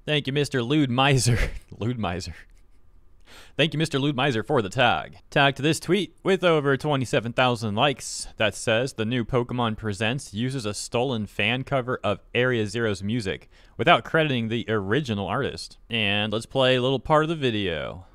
Thank you, Mr. Lewd Miser. Lewd Miser. Thank you, Mr. Lewd Miser, for the tag. Tag to this tweet with over 27,000 likes that says the new Pokemon Presents uses a stolen fan cover of Area Zero's music without crediting the original artist. And let's play a little part of the video.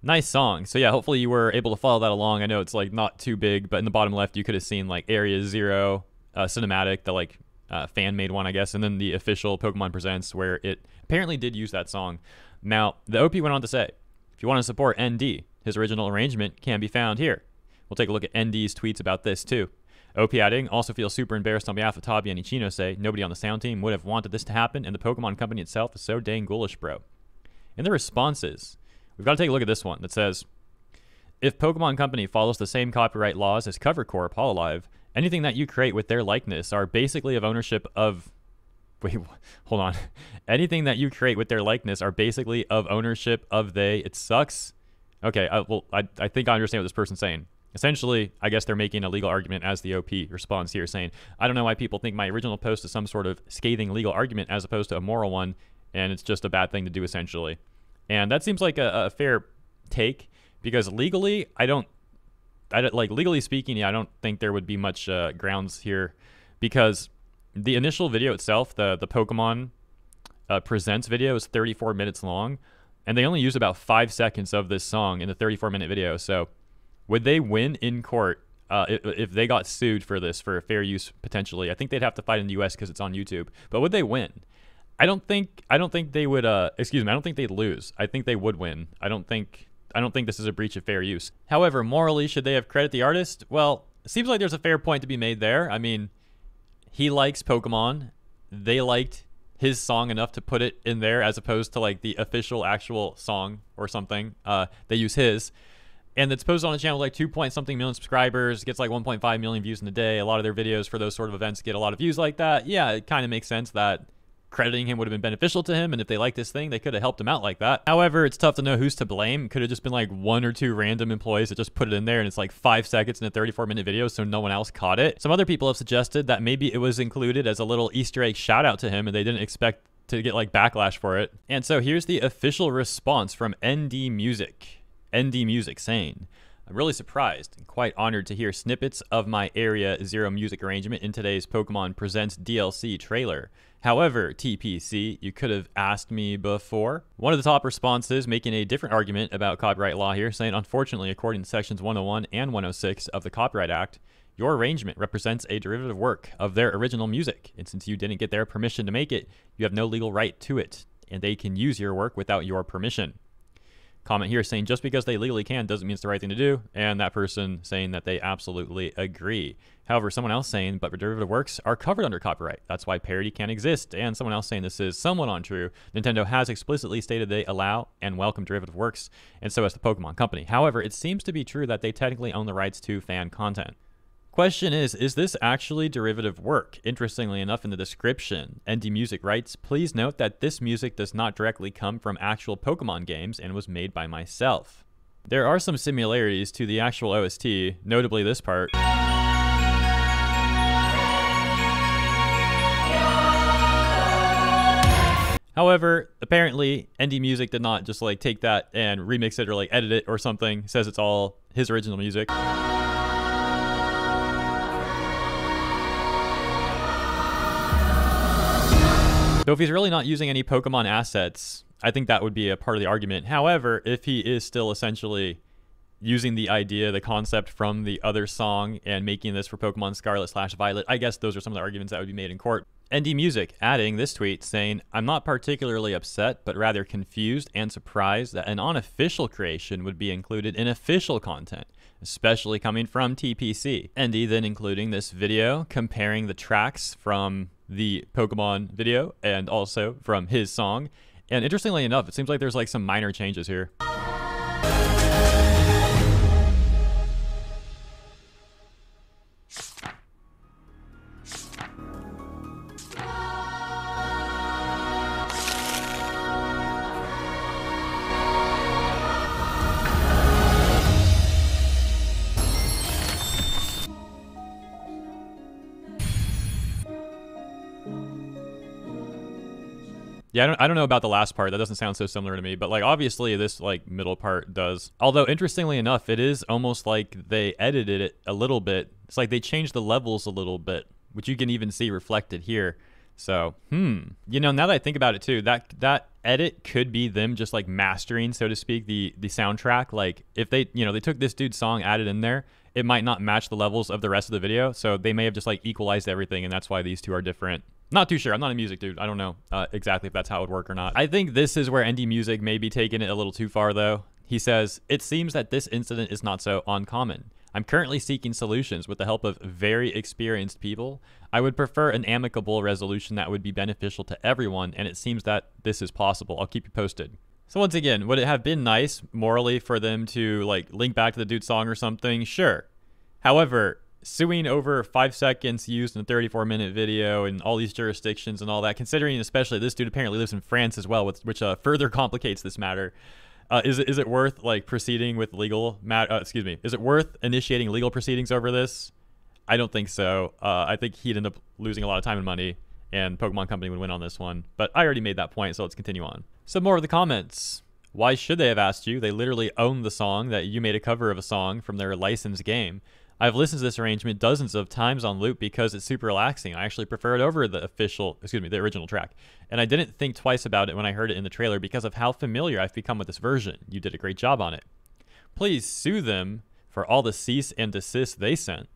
Nice song. So yeah, hopefully you were able to follow that along. I know it's like not too big, but in the bottom left you could have seen like Area Zero cinematic, the like fan-made one, I guess, and then the official Pokemon Presents where it apparently did use that song. Now, the OP went on to say, if you want to support ND, his original arrangement can be found here. We'll take a look at ND's tweets about this too. OP adding, also feel super embarrassed on behalf of Tabi and Ichino, say, nobody on the sound team would have wanted this to happen, and the Pokemon Company itself is so dang ghoulish, bro. In the responses, we've got to take a look at this one that says, if Pokemon Company follows the same copyright laws as Cover Corp, Hololive, anything that you create with their likeness are basically of ownership of... Wait, hold on. Anything that you create with their likeness are basically of ownership of they. It sucks. Okay, well, I think I understand what this person's saying. Essentially, I guess they're making a legal argument as the OP responds here, saying, I don't know why people think my original post is some sort of scathing legal argument as opposed to a moral one, and it's just a bad thing to do, essentially. And that seems like a fair take, because legally, like legally speaking, yeah, I don't think there would be much grounds here, because the initial video itself, the Pokemon Presents video, is 34 minutes long, and they only use about 5 seconds of this song in the 34-minute video. So would they win in court if they got sued for this, for fair use potentially? I think they'd have to fight in the US because it's on YouTube. But would they win? I don't think they would excuse me, I don't think they'd lose. I think they would win. I don't think this is a breach of fair use. However, morally, should they have credit the artist? Well, it seems like there's a fair point to be made there. I mean, he likes Pokemon. They liked his song enough to put it in there as opposed to like the official actual song or something. They use his. And it's posted on a channel with like 2-point-something million subscribers, gets like 1.5 million views in a day. A lot of their videos for those sort of events get a lot of views like that. Yeah, it kind of makes sense that crediting him would have been beneficial to him, and if they like this thing, they could have helped him out like that. However, it's tough to know who's to blame. Could have just been like 1 or 2 random employees that just put it in there, and it's like 5 seconds in a 34-minute video, so no one else caught it. Some other people have suggested that maybe it was included as a little Easter egg shout out to him, and they didn't expect to get like backlash for it. And so here's the official response from ND Music. ND Music saying, I'm really surprised and quite honored to hear snippets of my Area Zero music arrangement in today's Pokemon Presents DLC trailer. However, TPC, you could have asked me before. One of the top responses making a different argument about copyright law here, saying, unfortunately, according to sections 101 and 106 of the Copyright Act, your arrangement represents a derivative work of their original music. And since you didn't get their permission to make it, you have no legal right to it, and they can use your work without your permission. Comment here saying just because they legally can doesn't mean it's the right thing to do, and that person saying that they absolutely agree. However, someone else saying, but derivative works are covered under copyright. That's why parody can't exist. And someone else saying this is somewhat untrue. Nintendo has explicitly stated they allow and welcome derivative works, and so has the Pokemon Company. However, it seems to be true that they technically own the rights to fan content. Question is this actually derivative work? Interestingly enough, in the description, ND Music writes, please note that this music does not directly come from actual Pokemon games and was made by myself. There are some similarities to the actual OST, notably this part. However, apparently, ND Music did not just like take that and remix it or like edit it or something. It says it's all his original music. So if he's really not using any Pokemon assets, I think that would be a part of the argument. However, if he is still essentially using the idea, the concept from the other song and making this for Pokemon Scarlet/Violet, I guess those are some of the arguments that would be made in court. ND Music adding this tweet saying, I'm not particularly upset, but rather confused and surprised that an unofficial creation would be included in official content, especially coming from TPC. ND then including this video comparing the tracks from the Pokemon video and also from his song. And interestingly enough, it seems like there's like some minor changes here. Yeah, I don't know about the last part. That doesn't sound so similar to me. But like obviously this like middle part does. Although interestingly enough, it is almost like they edited it a little bit. It's like they changed the levels a little bit, which you can even see reflected here. So, you know, now that I think about it too, that edit could be them just like mastering, so to speak, the soundtrack. Like if they, you know, they took this dude's song, added in there, it might not match the levels of the rest of the video. So they may have just like equalized everything, and that's why these two are different. Not too sure. I'm not a music dude. I don't know exactly if that's how it would work or not. I think this is where ND Music may be taking it a little too far though. He says, "It seems that this incident is not so uncommon. I'm currently seeking solutions with the help of very experienced people. I would prefer an amicable resolution that would be beneficial to everyone, and it seems that this is possible. I'll keep you posted." So once again, would it have been nice morally for them to like link back to the dude's song or something? Sure. However, suing over 5 seconds used in a 34-minute video and all these jurisdictions and all that, considering especially this dude apparently lives in France as well, which further complicates this matter. Is it worth like proceeding with legal is it worth initiating legal proceedings over this? I don't think so. I think he'd end up losing a lot of time and money, and Pokemon Company would win on this one. But I already made that point, so let's continue on. Some more of the comments. Why should they have asked you? They literally own the song that you made a cover of a song from their licensed game. I've listened to this arrangement dozens of times on loop because it's super relaxing. I actually prefer it over the the original track. And I didn't think twice about it when I heard it in the trailer because of how familiar I've become with this version. You did a great job on it. Please sue them for all the cease and desist they sent.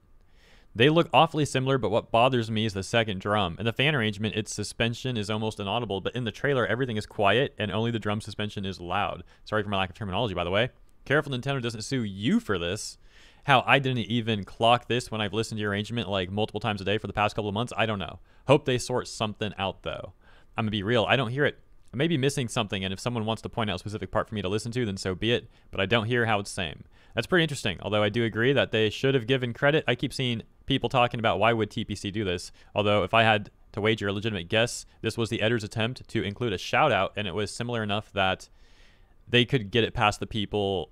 They look awfully similar, but what bothers me is the second drum. In the fan arrangement, its suspension is almost inaudible, but in the trailer, everything is quiet and only the drum suspension is loud. Sorry for my lack of terminology, by the way. Careful Nintendo doesn't sue you for this. How I didn't even clock this when I've listened to your arrangement like multiple times a day for the past couple of months, I don't know. Hope they sort something out though. I'm gonna be real, I don't hear it. I may be missing something, and if someone wants to point out a specific part for me to listen to, then so be it, but I don't hear how it's same. That's pretty interesting, although I do agree that they should have given credit. I keep seeing people talking about why would TPC do this, although if I had to wager a legitimate guess, this was the editor's attempt to include a shout out, and it was similar enough that they could get it past the people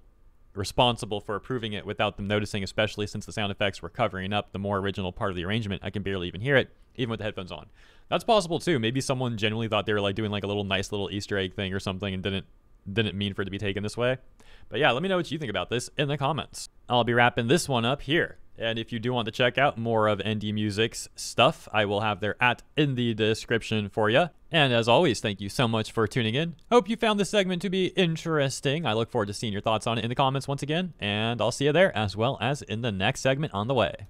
responsible for approving it without them noticing, especially since the sound effects were covering up the more original part of the arrangement. I can barely even hear it, even with the headphones on. That's possible too. Maybe someone genuinely thought they were like doing like a little nice little Easter egg thing or something and didn't mean for it to be taken this way. But yeah, let me know what you think about this in the comments. I'll be wrapping this one up here. And if you do want to check out more of ND Music's stuff, I will have their @ in the description for you. And as always, thank you so much for tuning in. Hope you found this segment to be interesting. I look forward to seeing your thoughts on it in the comments once again, and I'll see you there as well as in the next segment on the way.